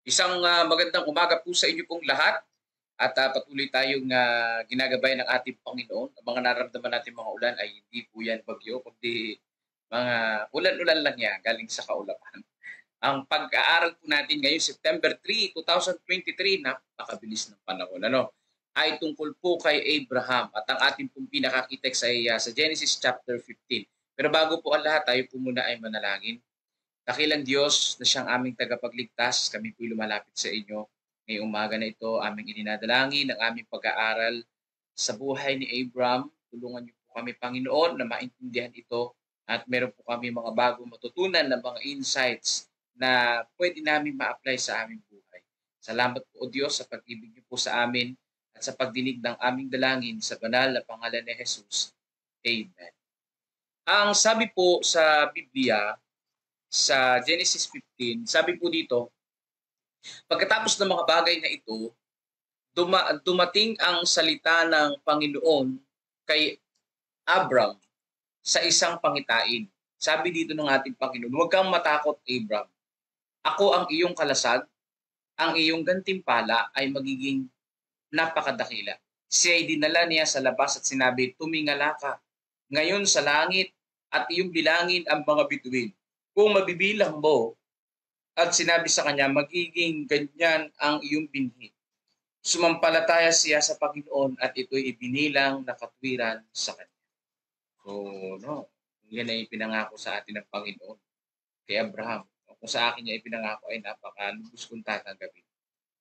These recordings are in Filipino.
Isang magandang umaga po sa inyo pong lahat at patuloy tayong ginagabay ng ating Panginoon. Ang mga nararamdaman natin mga ulan ay hindi po yan bagyo, kundi mga ulan-ulan lang yan galing sa kaulapan. Ang pag-aaral po natin ngayon, September 3, 2023, napakabilis ng panahon. Ay tungkol po kay Abraham at ang ating pong pinakakitext ay sa Genesis chapter 15. Pero bago po ang lahat, tayo po muna ay manalangin. Dakilang Diyos na siyang aming tagapagligtas, kami po'y lumalapit sa inyo. Ngayong umaga na ito, aming ininadalangin ang aming pag-aaral sa buhay ni Abraham. Tulungan niyo po kami, Panginoon, na maintindihan ito at meron po kami mga bagong matutunan na mga insights na pwede namin ma-apply sa aming buhay. Salamat po, O Diyos, sa pag-ibig niyo po sa amin at sa pagdinig ng aming dalangin sa banal na pangalan ni Jesus. Amen. Ang sabi po sa Biblia, sa Genesis 15, sabi po dito, pagkatapos ng mga bagay na ito, dumating ang salita ng Panginoon kay Abram sa isang pangitain. Sabi dito ng ating Panginoon, huwag kang matakot, Abram. Ako ang iyong kalasag, ang iyong gantimpala ay magiging napakadakila. Siya ay dinala niya sa labas at sinabi, tumingala ka ngayon sa langit at iyong bilangin ang mga bituin. Kung mabibilang mo, at sinabi sa kanya, magiging ganyan ang iyong binhi. Sumampalataya siya sa Panginoon at ito'y ibinilang na katwiran sa kanya. So, yan ay pinangako sa atin ng Panginoon kay Abraham. Kung sa akin niya ipinangako ay napakalubos kong tatanggapin.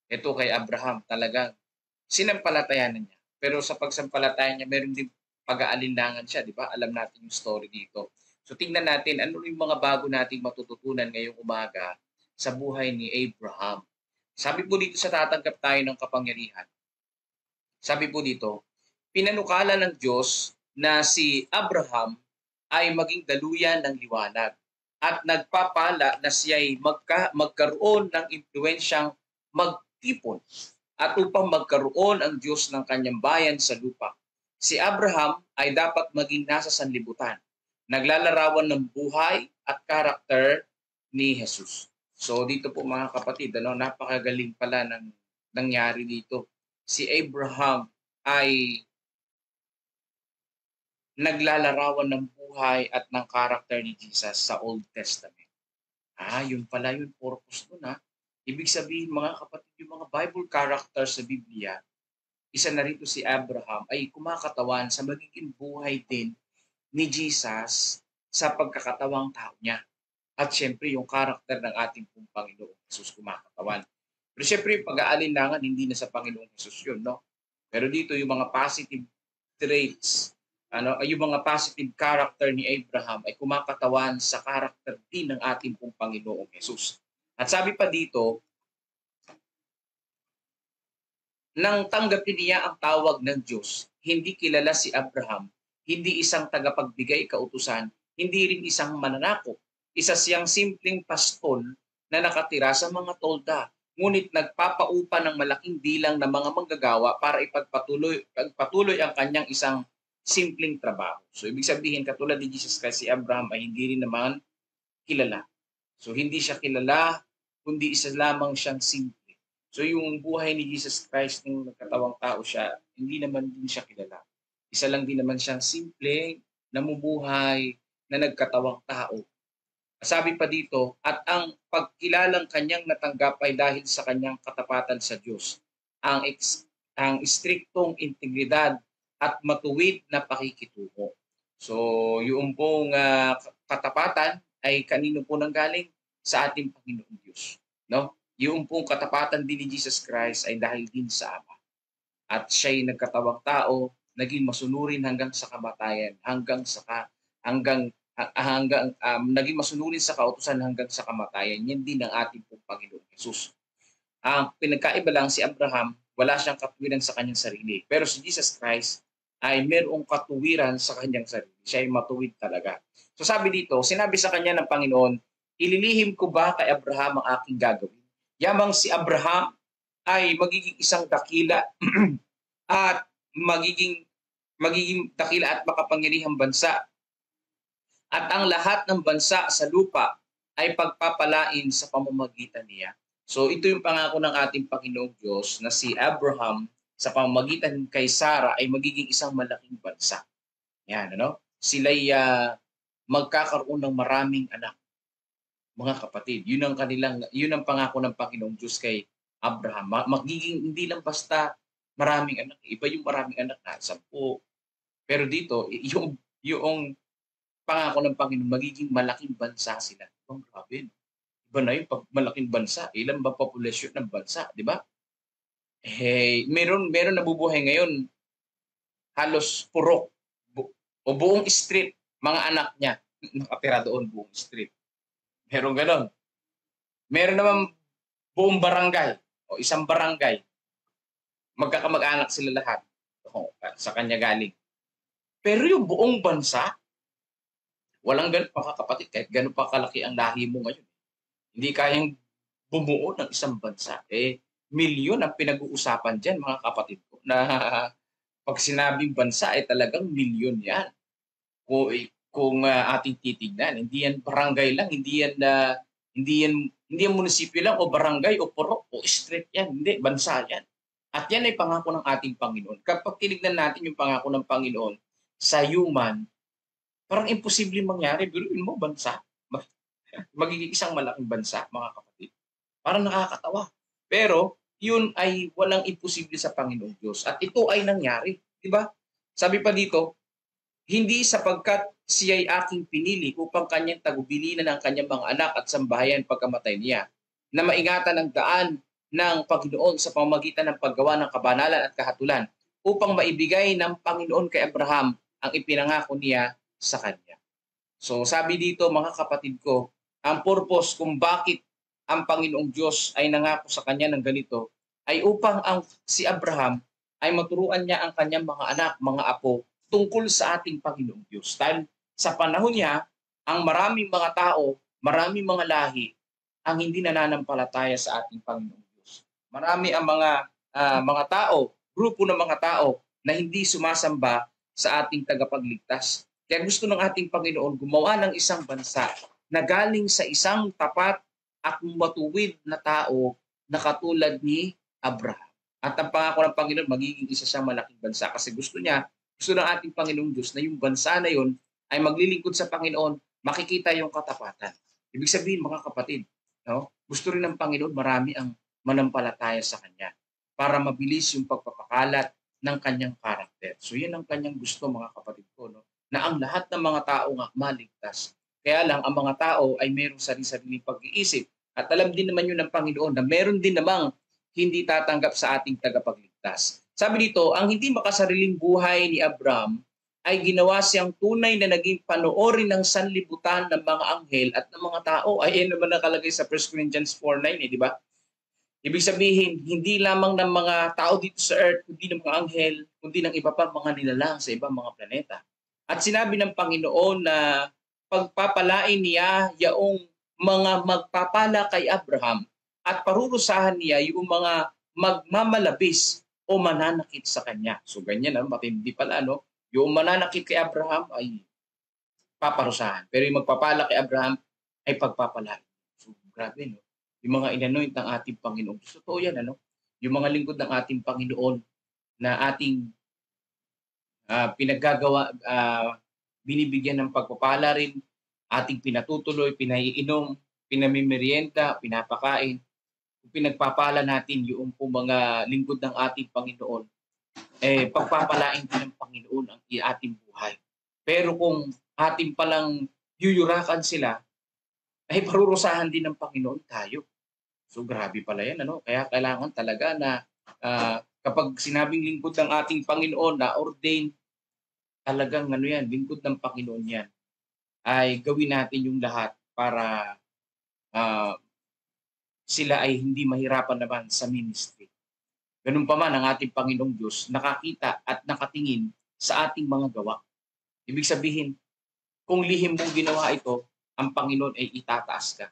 Ito kay Abraham talagang sinampalatayanan niya. Pero sa pagsampalataya niya, meron din pag-aalinlangan siya, di ba? Alam natin yung story dito. So tingnan natin ano yung mga bago nating matututunan ngayong umaga sa buhay ni Abraham. Sabi po dito sa tatanggap tayo ng kapangyarihan. Sabi po dito, pinanukala ng Diyos na si Abraham ay maging daluyan ng liwanag at nagpapala na siya'y magkaroon ng impluensyang magtipon at upang magkaroon ang Diyos ng kanyang bayan sa lupa. Si Abraham ay dapat maging nasa sanlibutan, naglalarawan ng buhay at karakter ni Jesus. So dito po mga kapatid, napakagaling pala ng nangyari dito. Si Abraham ay naglalarawan ng buhay at ng karakter ni Jesus sa Old Testament. Yun pala yung purpose nun . Ibig sabihin mga kapatid, yung mga Bible characters sa Biblia, isa na rito si Abraham ay kumakatawan sa magiging buhay din ni Jesus sa pagkakatawang tao niya. At syempre yung karakter ng ating pong Panginoong Jesus kumakatawan. Pero syempre yung pag-aalinlangan hindi na sa Panginoong Jesus yun, no? Pero dito yung mga positive traits, yung mga positive character ni Abraham ay kumakatawan sa karakter din ng ating pong Panginoong Jesus. At sabi pa dito, nang tanggapin niya ang tawag ng Diyos, hindi kilala si Abraham, hindi isang tagapagbigay kautusan, hindi rin isang mananakop. Isa siyang simpleng pastol na nakatira sa mga tolda, ngunit nagpapaupa ng malaking bilang ng mga manggagawa para ipagpatuloy ang kanyang isang simpleng trabaho. So ibig sabihin, katulad ni Jesus Christ, si Abraham ay hindi rin naman kilala. So hindi siya kilala, kundi isa lamang siyang simple. So yung buhay ni Jesus Christ nung nagkatawang tao siya, hindi naman din siya kilala. Isa lang din naman siyang simple, namumuhay, na nagkatawang tao. Sabi pa dito, at ang pagkilalang kanyang natanggap ay dahil sa kanyang katapatan sa Diyos, ang istriktong integridad at matuwid na pakikitungo. So yung pong katapatan ay kanino po nanggaling? Sa ating Panginoong Diyos. No? Yung pong katapatan din ni Jesus Christ ay dahil din sa Ama. At siya'y nagkatawang tao, naging masunurin hanggang sa kamatayan, naging masunurin sa kautusan hanggang sa kamatayan. Yan din ang ating pong Panginoong Jesus. Ang pinagkaiba lang si Abraham, wala siyang katuwiran sa kanyang sarili. Pero si Jesus Christ ay mayroong katuwiran sa kanyang sarili. Siya ay matuwid talaga. So sabi dito, sinabi sa kanya ng Panginoon, ililihim ko ba kay Abraham ang aking gagawin? Yamang si Abraham ay magiging isang dakila at magiging dakila at makapangyarihang bansa. At ang lahat ng bansa sa lupa ay pagpapalain sa pamamagitan niya. So ito yung pangako ng ating Panginoong Diyos na si Abraham sa pamamagitan kay Sarah ay magiging isang malaking bansa. Yan, ano? Sila'y magkakaroon ng maraming anak, mga kapatid. Yun ang pangako ng Panginoong Diyos kay Abraham. Magiging hindi lang basta maraming anak. Iba yung maraming anak na 10. Pero dito, yung pangako ng Panginoon, magiging malaking bansa sila. Ang grabe. Iba na yung pag malaking bansa. Ilan ba populasyon ng bansa, di ba? Meron nabubuhay ngayon halos purok o buong street, mga anak niya nakatira doon buong street. Meron ganon. Meron naman buong barangay o isang barangay. Magkakamag-anak sila lahat. Sa kanya galing. Pero yung buong bansa, walang ganun pa kapatid. Kahit ganun pa kalaki ang lahi mo ngayon. Hindi kayang bumuo ng isang bansa. Milyon ang pinag-uusapan dyan, mga kapatid ko. Na pag sinabing bansa, talagang milyon yan. Kung ating titignan, hindi yan barangay lang, hindi yan munisipyo lang o barangay o purok o street yan. Hindi, bansa yan. At yan ay pangako ng ating Panginoon. Kapag tinignan natin yung pangako ng Panginoon sa human, parang imposible mangyari. Biruin mo, bansa. Magiging isang malaking bansa, mga kapatid. Parang nakakatawa. Pero, yun ay walang imposible sa Panginoong Diyos. At ito ay nangyari. Diba? Sabi pa dito, hindi sapagkat siya ay aking pinili upang kanyang tagubilinan ng kanyang mga anak at sambahayan pagkamatay niya, na maingatan ang daan ng Panginoon sa pamamagitan ng paggawa ng kabanalan at kahatulan upang maibigay ng Panginoon kay Abraham ang ipinangako niya sa kanya. So sabi dito, mga kapatid ko, ang purpose kung bakit ang Panginoong Diyos ay nangako sa kanya ng ganito ay upang si Abraham ay maturuan niya ang kanyang mga anak, mga apo tungkol sa ating Panginoong Diyos. Dahil sa panahon niya, ang maraming mga tao, maraming mga lahi ang hindi nananampalataya sa ating Panginoong Diyos. Marami ang mga tao, grupo ng mga tao na hindi sumasamba sa ating tagapagligtas. Kaya gusto ng ating Panginoon gumawa ng isang bansa na galing sa isang tapat at matuwid na tao na katulad ni Abraham. At ang pangako ng Panginoon, magiging isa siyang malaking bansa kasi gusto ng ating Panginoong Diyos na yung bansa na yun ay maglilingkod sa Panginoon, makikita yung katapatan. Ibig sabihin, mga kapatid, gusto rin ng Panginoon marami ang manampalataya sa Kanya para mabilis yung pagpapakalat ng Kanyang karakter. So yan ang Kanyang gusto, mga kapatid ko, na ang lahat ng mga tao nga maligtas. Kaya lang, ang mga tao ay mayroong sarili-sariling pag-iisip. At alam din naman yun ng Panginoon na meron din namang hindi tatanggap sa ating tagapagligtas. Sabi dito, ang hindi makasariling buhay ni Abraham ay ginawa siyang tunay na naging panoorin ng sanlibutan ng mga anghel at ng mga tao. Ayan naman nakalagay sa 1 Corinthians 4:9, di ba? Ibig sabihin, hindi lamang ng mga tao dito sa earth, kundi ng mga anghel, kundi ng iba pa mga nilalang sa ibang mga planeta. At sinabi ng Panginoon na pagpapalain niya yaong mga magpapala kay Abraham at parurusahan niya yung mga magmamalabis o mananakit sa kanya. So ganyan, matindi pala, yung mananakit kay Abraham ay paparusahan. Pero yung magpapala kay Abraham ay pagpapalain. So grabe, yung mga inanoint ng ating Panginoon. Totoo yan, yung mga lingkod ng ating Panginoon na ating pinaggagawa, binibigyan ng pagpapala rin, ating pinatutuloy, pinaiinom, pinamimerienda, pinapakain. Kung pinagpapala natin yung mga lingkod ng ating Panginoon, pagpapalain din ng Panginoon ang ating buhay. Pero kung ating palang yuyurakan sila, ay parurusahan din ng Panginoon tayo. So grabe pala yan, Kaya kailangan talaga na kapag sinabing lingkod ng ating Panginoon na ordained, talagang lingkod ng Panginoon yan, ay gawin natin yung lahat para sila ay hindi mahirapan naman sa ministry. Ganun pa man ang ating Panginoong Diyos nakakita at nakatingin sa ating mga gawa. Ibig sabihin, kung lihim mong ginawa ito, ang Panginoon ay itataas ka.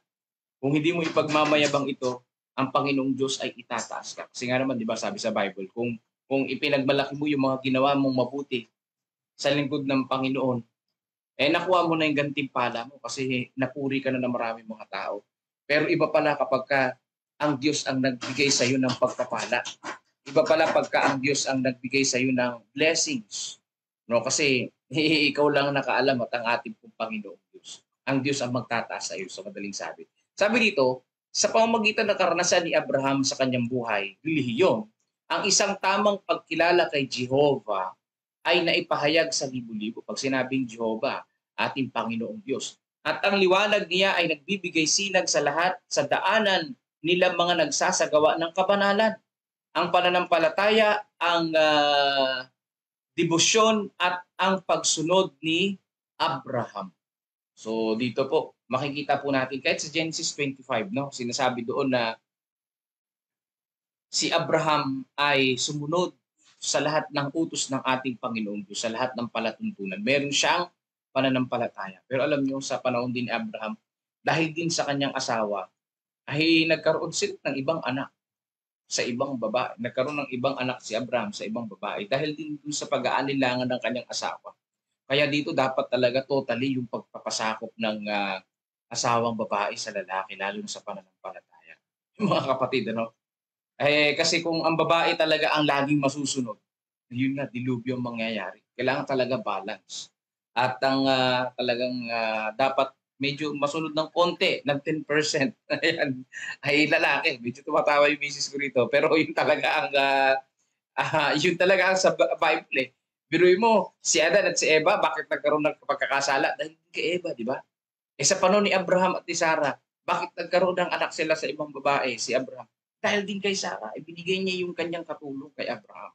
Kung hindi mo ipagmamayabang ito, ang Panginoong Diyos ay itataas ka. Kasi nga naman, di ba, sabi sa Bible, kung ipinagmalaki mo yung mga ginawa mong mabuti sa lingkod ng Panginoon, nakuha mo na yung gantimpala mo kasi napuri ka na ng maraming mga tao. Pero iba pala kapag ang Diyos ang nagbigay sa iyo ng pagpapala. Iba pala pagka ang Diyos ang nagbigay sa iyo ng blessings. No, kasi ikaw lang nakaalam at ang ating pong Panginoong Diyos. Ang Diyos ang magtataas sa iyo, sa madaling sabi. Sabi dito, sa pamamagitan ng karanasan ni Abraham sa kanyang buhay, relihiyon, ang isang tamang pagkilala kay Jehovah ay naipahayag sa libo-libo. Pag sinabing Jehovah, ating Panginoong Diyos. At ang liwanag niya ay nagbibigay sinag sa lahat sa daanan nila mga nagsasagawa ng kabanalan. Ang pananampalataya, ang debosyon at ang pagsunod ni Abraham. So dito po, makikita po natin kahit sa Genesis 25, no, sinasabi doon na si Abraham ay sumunod sa lahat ng utos ng ating Panginoong Diyos, sa lahat ng palatuntunan. Meron siyang pananampalataya. Pero alam niyo, sa panahon din ni Abraham, dahil din sa kanyang asawa, ay nagkaroon sila ng ibang anak sa ibang babae. Nagkaroon ng ibang anak si Abraham sa ibang babae dahil din dun sa pag-aanilangan ng kanyang asawa. Kaya dito dapat talaga totally yung pagpapasakop ng asawang babae sa lalaki, lalo na sa pananampalataya. Mga kapatid, ano? Kasi kung ang babae talaga ang laging masusunod, yun nga, dilubyo ang mangyayari. Kailangan talaga balance. At ang talagang dapat medyo masunod ng konti, ng 10%, ayan, ay lalaki. Medyo tumatawa yung misis ko rito. Pero yun talaga ang, yun talaga ang sa Bible eh. Biruin mo, si Adan at si Eva, bakit nagkaroon ng pagkakasala? Dahil kay Eva, di ba? Sa panahon ni Abraham at ni Sarah, bakit nagkaroon ng anak sila sa ibang babae, si Abraham? Dahil din kay Sarah, ibinigay niya yung kanyang katulong kay Abraham.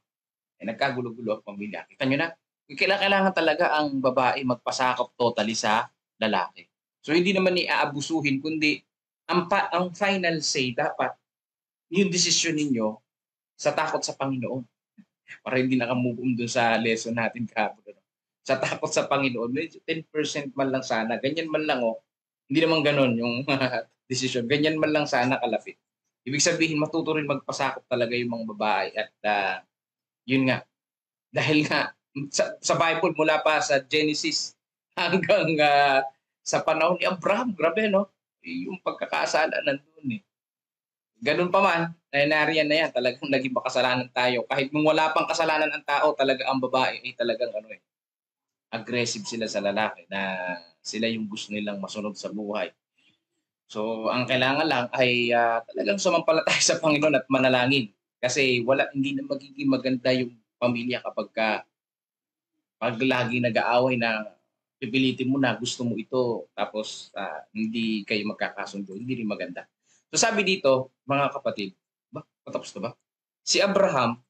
Nagkagulo-gulo ang pamilya. Kita nyo na, kailangan talaga ang babae magpasakop totally sa lalaki. So hindi naman iaabusuhin, kundi ang final say dapat yung desisyon ninyo sa takot sa Panginoon. Para hindi nakamove on dun sa lesson natin kahapon. Sa takot sa Panginoon, medyo 10% man lang sana. Ganyan man lang Hindi naman ganon yung desisyon. Ganyan man lang sana kalapit. Ibig sabihin, matuto rin magpasakop talaga yung mga babae. At yun nga, dahil nga, sa Bible, mula pa sa Genesis hanggang sa panahon ni Abraham, grabe, no? Yung pagkakasala nandun eh. Ganun pa man, nariyan na yan, talagang naging makasalanan tayo. Kahit nung wala pang kasalanan ang tao, talaga ang babae ay talagang aggressive sila sa lalaki na sila yung gusto nilang masunod sa buhay. So, ang kailangan lang ay talagang sumampalataya sa Panginoon at manalangin. Kasi hindi na magiging maganda yung pamilya kapag pag lagi nag-aaway na pipilitin mo na gusto mo ito tapos hindi kayo magkakasundo, hindi rin maganda. So sabi dito, mga kapatid, patapos na ba? Si Abraham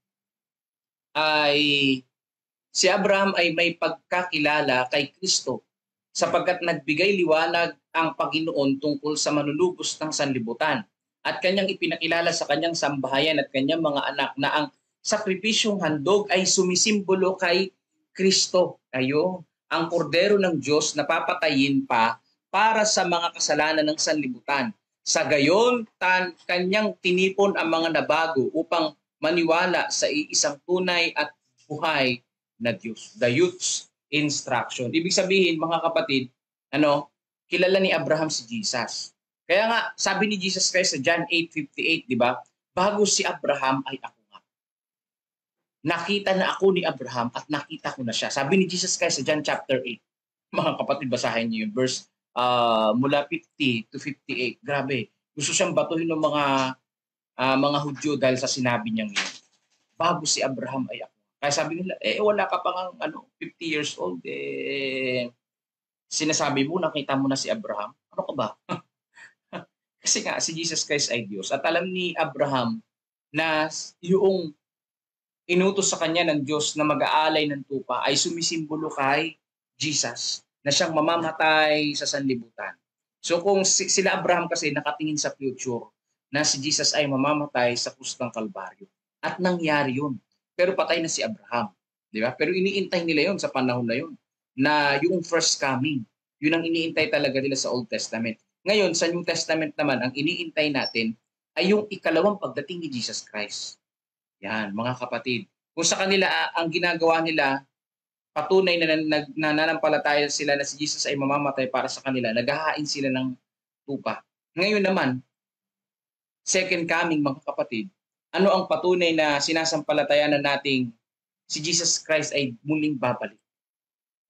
ay may pagkakilala kay Kristo sapagkat nagbigay liwanag ang Panginoon tungkol sa manunubos ng sanlibutan at kanyang ipinakilala sa kanyang sambahayan at kanyang mga anak na ang sakripisyong handog ay sumisimbolo kay Kristo. Ang kordero ng Diyos na papatayin pa para sa mga kasalanan ng sanlibutan. Sa gayon, kanyang tinipon ang mga nabago upang maniwala sa iisang tunay at buhay na Diyos. The youth's instruction. Ibig sabihin, mga kapatid, kilala ni Abraham si Jesus. Kaya nga, sabi ni Jesus Christ sa John 8:58, di ba? Bago si Abraham ay ako nga. Nakita na ako ni Abraham at nakita ko na siya. Sabi ni Jesus Christ sa John chapter 8. Mga kapatid, basahin niyo yung verse mula 50 to 58. Grabe. Gusto siyang batuhin ng mga Hudyo dahil sa sinabi niyang yun. Bago si Abraham ay ako. Kaya sabi nila, wala ka pang 50 years old. Sinasabi mo, nakita mo na si Abraham. Ano ka ba? Kasi nga, si Jesus Christ ay Diyos. At alam ni Abraham na yung inutos sa kanya ng Diyos na mag-aalay ng tupa ay sumisimbolo kay Jesus na siyang mamamatay sa sanlibutan. So kung sila Abraham kasi nakatingin sa future na si Jesus ay mamamatay sa krus ng Kalbaryo. At nangyari yun. Pero patay na si Abraham. Di ba? Pero iniintay nila yun sa panahon na yun. Na yung first coming. Yun ang iniintay talaga nila sa Old Testament. Ngayon, sa New Testament naman, ang iniintay natin ay yung ikalawang pagdating ni Jesus Christ. Yan, mga kapatid. Kung sa kanila, ang ginagawa nila, patunay na nananampalataya sila na si Jesus ay mamamatay para sa kanila, naghahain sila ng tupa. Ngayon naman, second coming, mga kapatid, ano ang patunay na sinasampalatayanan nating si Jesus Christ ay muling babalik?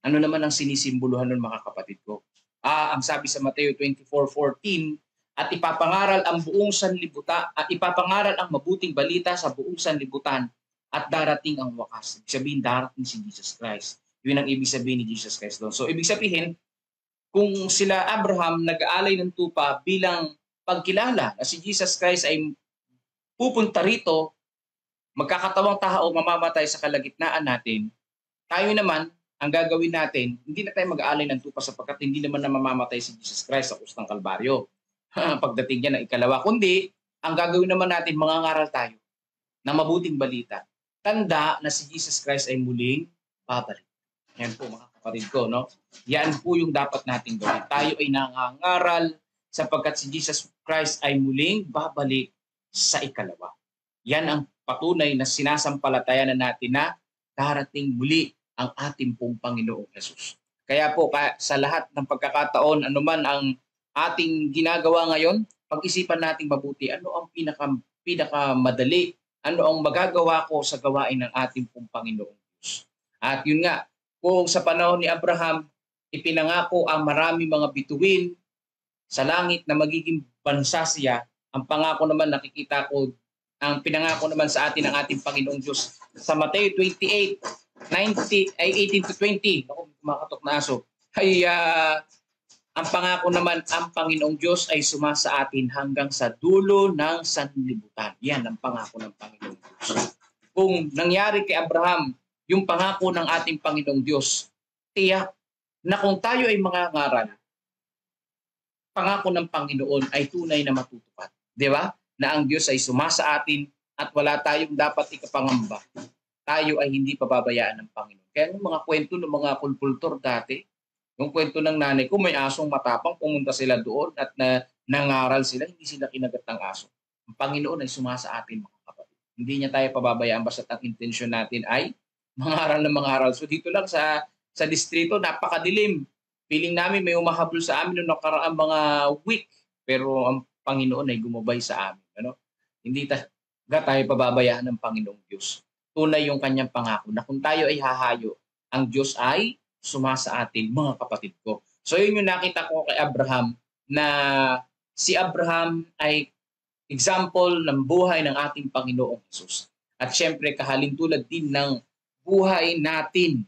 Ano naman ang sinisimboluhan nun, mga kapatid ko? Ang sabi sa Mateo 24:14, at ipapangaral ang buong sanlibutan at ipapangaral ang mabuting balita sa buong sanlibutan at darating ang wakas. Ibig sabihin, darating si Jesus Christ. Yun ang ibig sabihin ni Jesus Christ doon. So, ibig sabihin, kung sila Abraham nag-aalay ng tupa bilang pagkilala na si Jesus Christ ay pupunta rito, magkakatawang tao, mamamatay sa kalagitnaan natin, tayo naman, ang gagawin natin, hindi na tayo mag-aalay ng tupa sapagkat hindi naman na mamamatay si Jesus Christ sa krus ng Kalbaryo. Pagdating niya ng ikalawa. Kundi, ang gagawin naman natin, mangangaral tayo na mabuting balita. Tanda na si Jesus Christ ay muling babalik. Yan po, mga kapatid ko, no? Yan po yung dapat natin gawin. Tayo ay nangangaral sapagkat si Jesus Christ ay muling babalik sa ikalawa. Yan ang patunay na sinasampalatayanan natin na darating muli ang ating pong Panginoong Jesus. Kaya po, sa lahat ng pagkakataon, anuman ang ating ginagawa ngayon, pag-isipan nating mabuti, ano ang pinakamadali, ano ang magagawa ko sa gawain ng ating pong Panginoong Diyos. At yun nga, kung sa panahon ni Abraham, ipinangako ang marami mga bituin sa langit na magiging bansa siya, ang pangako naman nakikita ko, ang pinangako naman sa atin ng ating Panginoong Diyos sa Mateo 28:18 to 20. Ako, kumakatok na aso. Ay, ang pangako naman, ang Panginoong Diyos ay sumasa atin hanggang sa dulo ng sanlibutan. Yan ang pangako ng Panginoong Diyos. Kung nangyari kay Abraham, yung pangako ng ating Panginoong Diyos, tiyak na kung tayo ay mangangaral, pangako ng Panginoon ay tunay na matutupad. Di ba? Na ang Diyos ay sumasa atin at wala tayong dapat ikapangamba. Tayo ay hindi pababayaan ng Panginoon. Kaya yung mga kwento ng mga kulpultor dati, yung kwento ng nanay ko, may asong matapang, pumunta sila doon at nangaral sila, hindi sila kinagat ng aso. Ang Panginoon ay sumasa atin, mga kapatid. Hindi niya tayo pababayaan basta't ang intensyon natin ay mangaral na mangaral. So dito lang sa distrito, napakadilim. Feeling namin may umahabol sa amin noong nakaraang mga week, pero ang Panginoon ay gumabay sa amin. Ano? Hindi tayo pababayaan ng Panginoong Diyos. Tunay yung kanyang pangako na kung tayo ay hahayo, ang Diyos ay sumasa atin, mga kapatid ko. So yun yung nakita ko kay Abraham, na si Abraham ay example ng buhay ng ating Panginoong Jesus. At syempre, kahalintulad din ng buhay natin,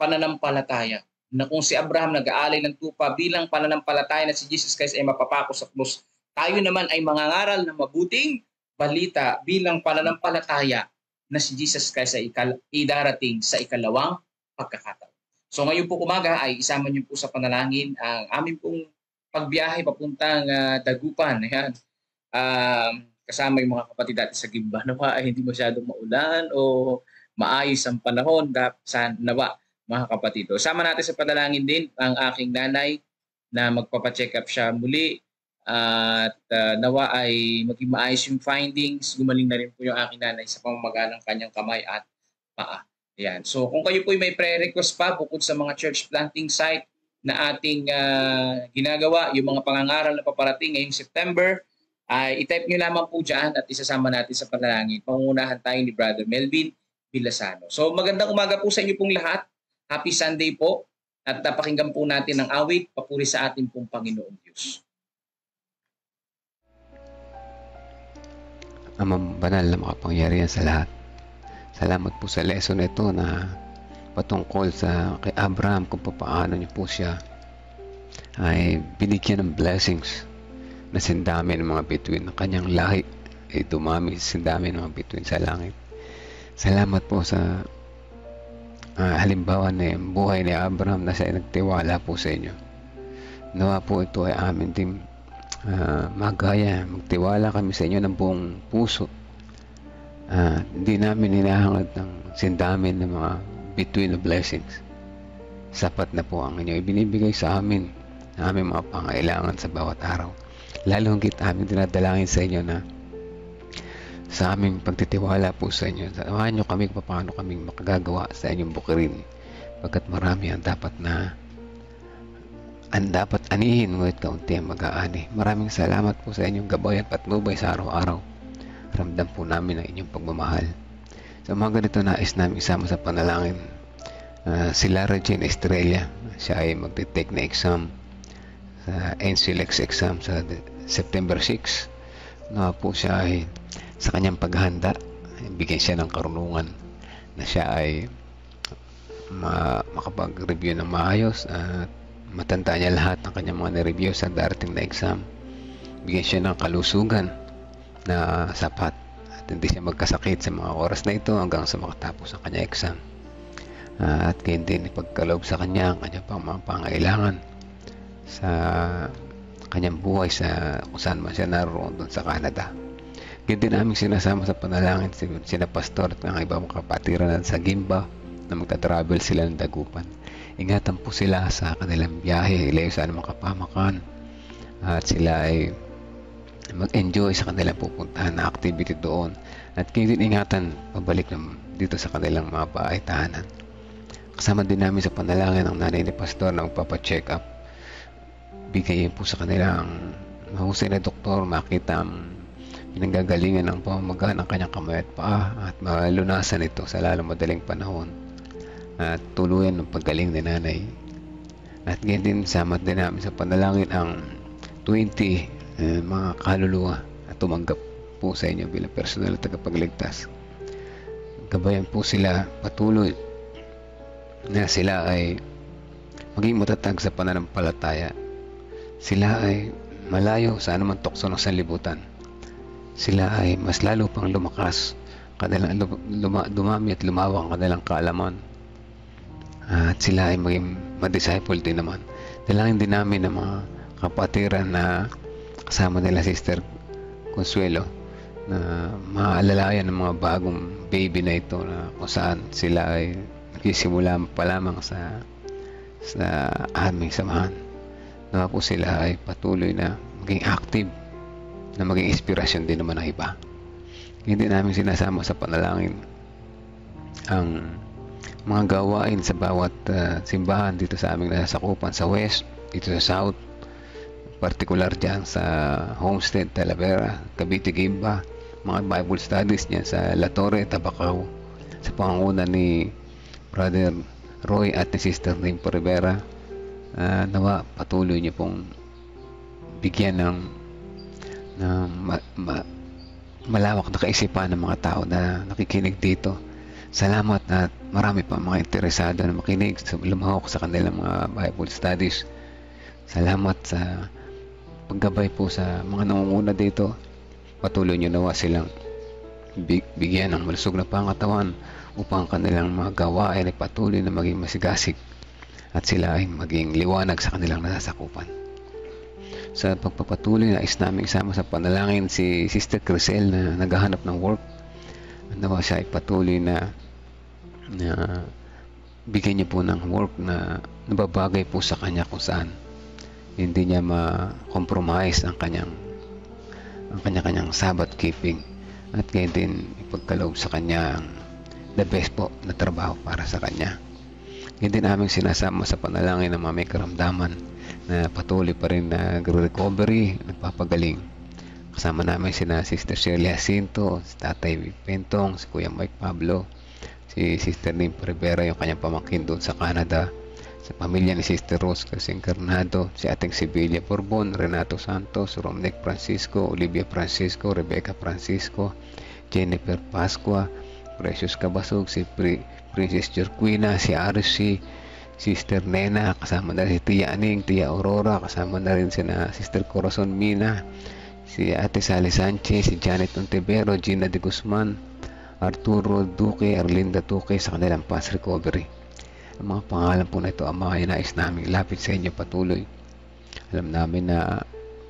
pananampalataya. Na kung si Abraham nag-aalay ng tupa bilang pananampalataya na si Jesus Christ ay mapapako sa krus, tayo naman ay mangangaral ng mabuting balita bilang pananampalataya na si Jesus Christ ay idarating sa ikalawang pagkakataon. So ngayon po umaga ay isama niyo po sa panalangin ang aming pong pagbiyahe papuntang Dagupan. Ayan. Kasama yung mga kapatid natin sa Gimba. Nawa ay hindi masyadong maulan o maayos ang panahon. Nawa, mga kapatid. Sama natin sa panalangin din ang aking nanay na magpapacheck up siya muli. At nawa ay maging maayos yung findings. Gumaling na rin po yung aking nanay sa pamamaga ng kanyang kamay at paa. Ayan. So kung kayo po may pre-request pa bukod sa mga church planting site na ating ginagawa, yung mga pangangaral na paparating ngayong September, ay i-type nyo lamang po dyan at isasama natin sa panalangin. Pangunahan tayo ni Brother Melvin Vilasano. So magandang umaga po sa inyo pong lahat. Happy Sunday po at pakinggan po natin ang awit papuri sa ating pong Panginoong Diyos. Amang banal na makapangyarihan sa lahat. Salamat po sa lesson ito na patungkol sa kay Abraham kung paano niyo po siya ay binigyan ng blessings na sindami ng mga bituin ng kanyang lahi ay dumami sindami ng mga bituin sa langit. Salamat po sa halimbawa na yung buhay ni Abraham na siya nagtiwala po sa inyo. Nawa po ito ay amin din magaya, magtiwala kami sa inyo ng buong puso. Hindi namin hinahangad ng sindamin ng mga bituin na blessings. Sapat na po ang inyo ibinibigay sa amin, na aming mga pangailangan sa bawat araw. Lalo hanggang aming dinadalangin sa inyo na sa aming pagtitiwala po sa inyo, samahan nyo kami kung paano kaming makagagawa sa inyong bukirin, pagkat marami ang dapat na ang dapat anihin, ngunit kaunti ang mag-aani. Maraming salamat po sa inyong gabay at patnubay sa araw-araw. Ramdam po namin ang inyong pagmamahal. Sa mga ganito, nais namin isama sa panalangin si Lara Jane Estrella. Siya ay magte-take na exam sa NCLEX exam sa September 6. Po siya ay sa kanyang paghahanda, bigyan siya ng karunungan na siya ay makapag-review ng maayos at matanda niya lahat ng kanyang mga na-review sa darating na exam. Bigyan siya ng kalusugan na sapat at hindi siya magkasakit sa mga oras na ito hanggang sa makatapos ang kanyang exam. At kayo din ipagkaloob sa kanya ang kanyang mga pangailangan sa kanyang buhay sa kung saan man siya naroon doon sa Canada. Yun din namin sinasama sa panalangin sina pastor at mga ibang kapatiran sa Gimba na magta-travel sila ng Dagupan. Ingatan po sila sa kanilang biyahe, ilayo sa anumang kapamakan, at sila ay mag-enjoy sa kanilang pupuntahan na activity doon. At kayo din ingatan pabalik dito sa kanilang mga bahay tahanan. Kasama din namin sa panalangin ang nanay ni pastor na magpapacheck up. Bigayin po sa kanilang mahusay na doktor makita ang pinanggagalingan ng pamamaga ng kanyang kamay at paa at malunasan ito sa lalong madaling panahon at tuluyan ng paggaling ni nanay. At ganyan din samat din namin sa panalangin ang 20 mga kaluluwa at tumanggap po sa inyo bilang personal at tagapagligtas. Gabayan po sila patuloy na sila ay maging matatag sa pananampalataya. Sila ay malayo sa anumang tukso ng sanlibutan. Sila ay mas lalo pang lumakas, dumami at lumawak ang kanilang kaalaman. At sila ay maging ma-disciple din naman. Dalangin din namin ng mga kapatiran na kasama nila Sister Consuelo na maalalayan ng mga bagong baby na ito na kung saan sila ay nagsisimula pa lamang sa aming samahan. Na po sila ay patuloy na maging active, na maging inspirasyon din naman ng iba. Hindi namin sinasama sa panalangin ang mga gawain sa bawat simbahan dito sa aming nasasakupan sa West, dito sa South, particular dyan sa Homestead, Talavera, Cavite, Gimba, mga Bible studies dyan sa La Torre, Tabacao, sa pangunguna ni Brother Roy at ni Sister Rimpo Rivera. Nawa patuloy niyo pong bigyan ng malawak na kaisipan ng mga tao na nakikinig dito. Salamat at marami pa mga interesado na makinig, lumahok sa kanilang mga Bible studies. Salamat sa paggabay po sa mga nangunguna dito. Patuloy niyo nawa silang bigyan ng malusog na pangatawan upang kanilang mga gawain ay patuloy na maging masigasig at sila ay maging liwanag sa kanilang nasasakupan. Sa pagpapatuloy, nais namin isama sa panalangin si Sister Crisel na naghahanap ng work. Nawa siya ay patuloy na bigyan niya po ng work na nababagay po sa kanya kung saan hindi niya ma-compromise ang kanyang Sabbath keeping, at kaya din ipagkaloob sa kanya the best po na trabaho para sa kanya. Hindi namin sinasama sa panalangin ng mga may karamdaman na patuloy pa rin nag-recovery, nagpapagaling. Kasama namin sina Sister Shirley Jacinto, si Tatay Pentong, si Kuya Mike Pablo, si Sister Nim Rivera, yung kanyang pamangkin doon sa Canada, sa pamilya ni Sister Rose Casencarnado, si Ating Sibilia Porbon, Renato Santos, Romnec Francisco, Olivia Francisco, Rebecca Francisco, Jennifer Pascua, Precious Cabasog, si Princess Jorquina, si RC, Sister Nena, kasama na rin si Tia Aning, Tia Aurora, kasama na rin si Sister Corazon Mina, si Ate Sally Sanchez, si Janet Ontivero, Gina de Guzman, Arturo Duque, Arlinda Duque sa kanilang past recovery. Ang mga pangalan po na ito, ang mga nais namin lapit sa inyo patuloy. Alam namin na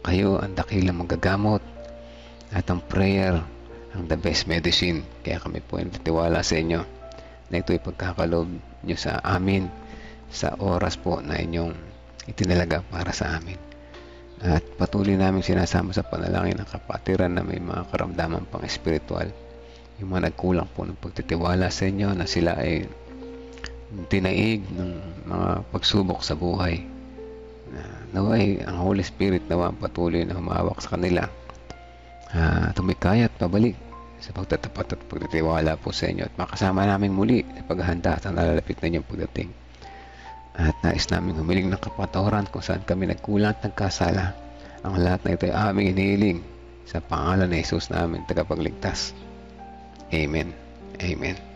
kayo ang dakilang magagamot at ang prayer ang the best medicine. Kaya kami po ay natitiwala sa inyo na ito ay pagkakaloob nyo sa amin sa oras po na inyong itinalaga para sa amin. At patuloy namin sinasama sa panalangin ng kapatiran na may mga karamdaman pang espiritual, yung mga nagkulang po ng pagtitiwala sa inyo na sila ay tinaig ng mga pagsubok sa buhay. Naway ang Holy Spirit nawa ang patuloy na humawak sa kanila, tumikayat pabalik sa pagtatapat at pagtitiwala po sa inyo, at makasama namin muli sa paghahanda sa nalalapit na inyong pagdating. At nais namin humiling ng kapatawaran kung saan kami nagkulang at nagkasala. Ang lahat na ito ay aming hinihiling sa pangalan ni Jesus namin tagapagligtas. Amen. Amen.